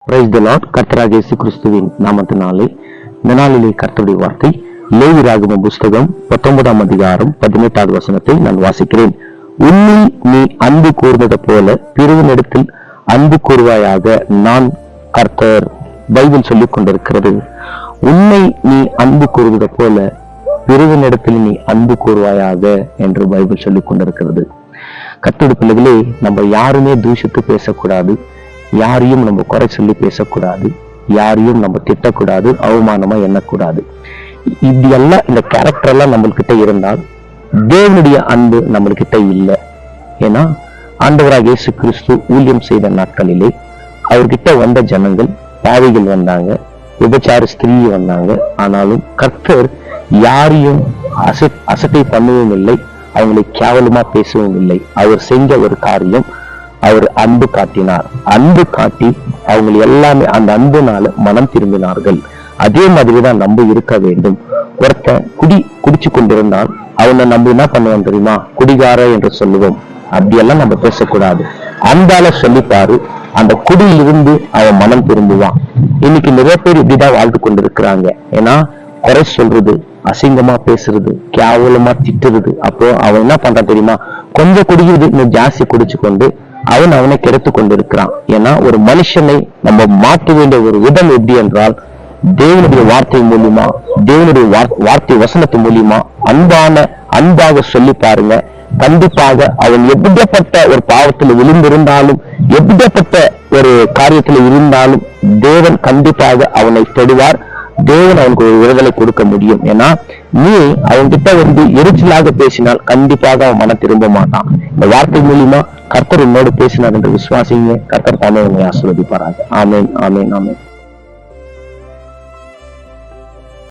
Praise the Lord. கர்த்தராகிய இயேசு கிறிஸ்துவின் நாமத்தினாலே இந்த நாளிலே கர்த்தருடைய வார்த்தை லேவியராகமம் புஸ்தகம் 19ஆம் அதிகாரம் 18வது வசனத்தை நான் வாசிக்கிறேன். உன்னில் நீ அன்பு கூர்ந்தது போல பிறரிடத்தில் அன்பு கூர்வாயாக, நான் கர்த்தர். பைபிள் சொல்லிக் கொண்டிருக்கிறது. உன்னை நீ அன்பு கூறுவது போல பிறரிடத்தில் நீ அன்பு கூர்வாயாக என்று பைபிள் சொல்லிக் கொண்டிருக்கிறது. கர்த்தருடைய பிள்ளைகளே, நம்ம யாருமே தூஷித்து பேசக்கூடாது, யாரையும் நம்ம குறை சொல்லி பேசக்கூடாது, யாரையும் நம்ம திட்டக்கூடாது, அவமானமா எண்ணக்கூடாது. இது எல்லாம் இந்த கேரக்டர் எல்லாம் நம்மள்கிட்ட இருந்தால் தேவனுடைய அன்பு நம்மள்கிட்ட இல்லை. ஏன்னா ஆண்டவராக இயேசு கிறிஸ்து ஊழியம் செய்த நாட்களிலே அவர்கிட்ட வந்த ஜனங்கள் பாவிகள் வந்தாங்க, விபச்சார ஸ்திரீ வந்தாங்க. ஆனாலும் கர்த்தர் யாரையும் அசட்டை பண்ணவும் இல்லை, அவங்களை கேவலமா பேசவும் இல்லை. அவர் செஞ்ச ஒரு காரியம், அவர் அன்பு காட்டினார். அன்பு காட்டி அவங்க எல்லாமே அந்த அன்புனால மனம் திரும்பினார்கள். அதே மாதிரிதான் நம்ம இருக்க வேண்டும். ஒருத்தன் குடிச்சு கொண்டிருந்தால் அவனை நம்ம என்ன பண்ணுவோம் தெரியுமா? குடிகார என்று சொல்லுவோம். அப்படியெல்லாம் நம்ம பேசக்கூடாது. அன்பால சொல்லிப்பாரு, அந்த குடியிலிருந்து அவன் மனம் திரும்புவான். இன்னைக்கு நிறைய பேர் இப்படிதான் வாழ்ந்து கொண்டிருக்கிறாங்க. ஏன்னா குறை சொல்றது, அசிங்கமா பேசுறது, கேவலமா திட்டுறது. அப்போ அவன் என்ன பண்றான் தெரியுமா? கொஞ்சம் குடிக்கிறது இன்னும் ஜாஸ்தி குடிச்சு கொண்டு அவனை கெடுத்து கொண்டிருக்கிறான். ஏன்னா ஒரு மனுஷனை நம்ம மாற்ற வேண்டிய ஒரு விதம் எப்படி என்றால், தேவனுடைய வார்த்தை மூலியமா, தேவனுடைய வார்த்தை வசனத்து மூலியமா அன்பாக சொல்லி பாருங்க. கண்டிப்பாக அவன் எப்படிப்பட்ட ஒரு பாவத்தில் விழுந்திருந்தாலும், எப்படிப்பட்ட ஒரு காரியத்தில் இருந்தாலும் தேவன் கண்டிப்பாக அவனை தொடுவார். தேவன் அவனுக்கு ஒரு விடுதலை கொடுக்க முடியும். ஏன்னா நீ அவன்கிட்ட எரிச்சலாக பேசினால் கண்டிப்பாக அவன் மன திரும்ப மாட்டான். இந்த வார்த்தை மூலியமா கர்த்தர் உன்னோடு பேசினார் என்று விசுவாசிங்க. கர்த்தர் தாமே உங்களை ஆசீர்வதிப்பாராக. ஆமென், ஆமென், ஆமென்.